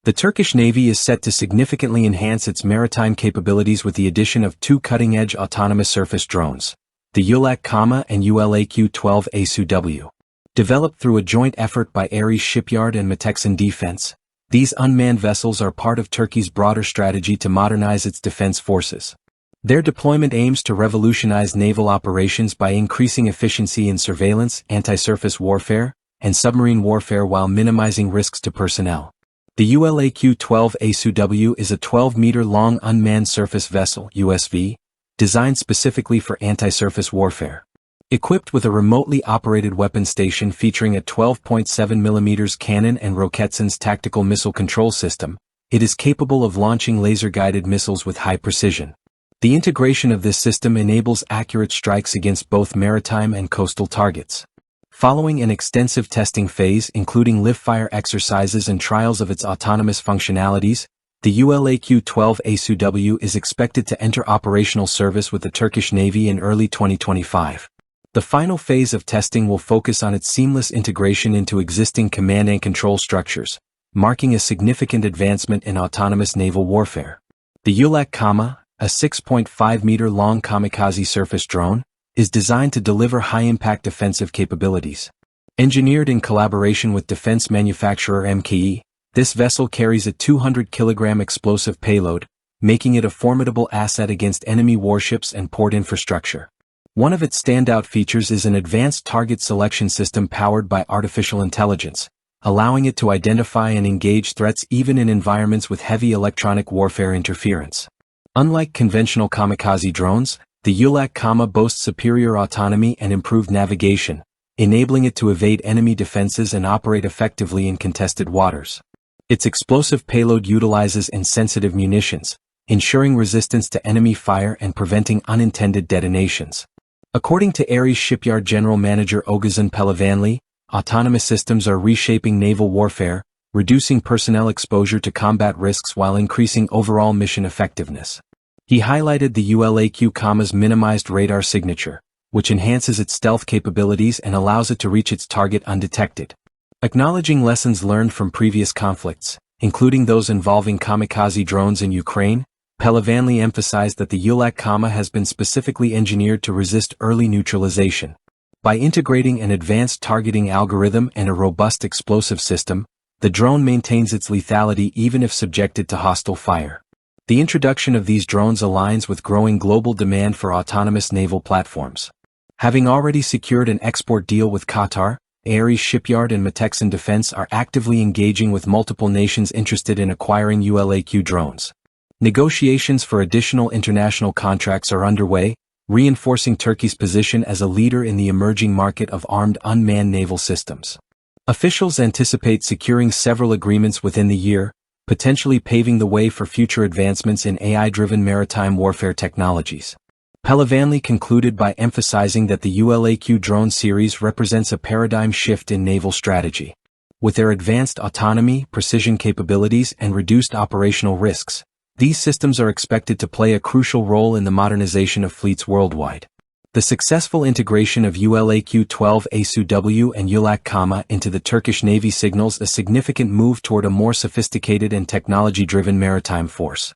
The Turkish Navy is set to significantly enhance its maritime capabilities with the addition of 2 cutting-edge autonomous surface drones, the ULAQ KAMA and ULAQ ASuW. Developed through a joint effort by Shipyard and Meteksan Defense, these unmanned vessels are part of Turkey's broader strategy to modernize its defense forces. Their deployment aims to revolutionize naval operations by increasing efficiency in surveillance, anti-surface warfare, and submarine warfare while minimizing risks to personnel. The ULAQ ASuW is a 12-meter-long unmanned surface vessel (USV), designed specifically for anti-surface warfare. Equipped with a remotely operated weapon station featuring a 12.7 mm cannon and Roketsan's tactical missile control system, it is capable of launching laser-guided missiles with high precision. The integration of this system enables accurate strikes against both maritime and coastal targets. Following an extensive testing phase including live-fire exercises and trials of its autonomous functionalities, the ULAQ ASuW is expected to enter operational service with the Turkish Navy in early 2025. The final phase of testing will focus on its seamless integration into existing command and control structures, marking a significant advancement in autonomous naval warfare. The ULAQ KAMA, a 6.5-meter-long kamikaze surface drone, is designed to deliver high-impact offensive capabilities. Engineered in collaboration with defense manufacturer MKE, this vessel carries a 200-kilogram explosive payload, making it a formidable asset against enemy warships and port infrastructure. One of its standout features is an advanced target selection system powered by artificial intelligence, allowing it to identify and engage threats even in environments with heavy electronic warfare interference. Unlike conventional kamikaze drones, the ULAQ KAMA boasts superior autonomy and improved navigation, enabling it to evade enemy defenses and operate effectively in contested waters. Its explosive payload utilizes insensitive munitions, ensuring resistance to enemy fire and preventing unintended detonations. According to Shipyard General Manager Oguzhan Pelivanli, autonomous systems are reshaping naval warfare, reducing personnel exposure to combat risks while increasing overall mission effectiveness. He highlighted the ULAQ KAMA's minimized radar signature, which enhances its stealth capabilities and allows it to reach its target undetected. Acknowledging lessons learned from previous conflicts, including those involving kamikaze drones in Ukraine, Pelivanli emphasized that the ULAQ KAMA has been specifically engineered to resist early neutralization. By integrating an advanced targeting algorithm and a robust explosive system, the drone maintains its lethality even if subjected to hostile fire. The introduction of these drones aligns with growing global demand for autonomous naval platforms. Having already secured an export deal with Qatar, Shipyard and Meteksan Defense are actively engaging with multiple nations interested in acquiring ULAQ drones. Negotiations for additional international contracts are underway, reinforcing Turkey's position as a leader in the emerging market of armed unmanned naval systems. Officials anticipate securing several agreements within the year, potentially paving the way for future advancements in AI-driven maritime warfare technologies. Pelivanli concluded by emphasizing that the ULAQ drone series represents a paradigm shift in naval strategy. With their advanced autonomy, precision capabilities, and reduced operational risks, these systems are expected to play a crucial role in the modernization of fleets worldwide. The successful integration of ULAQ ASuW and ULAQ KAMA into the Turkish Navy signals a significant move toward a more sophisticated and technology-driven maritime force.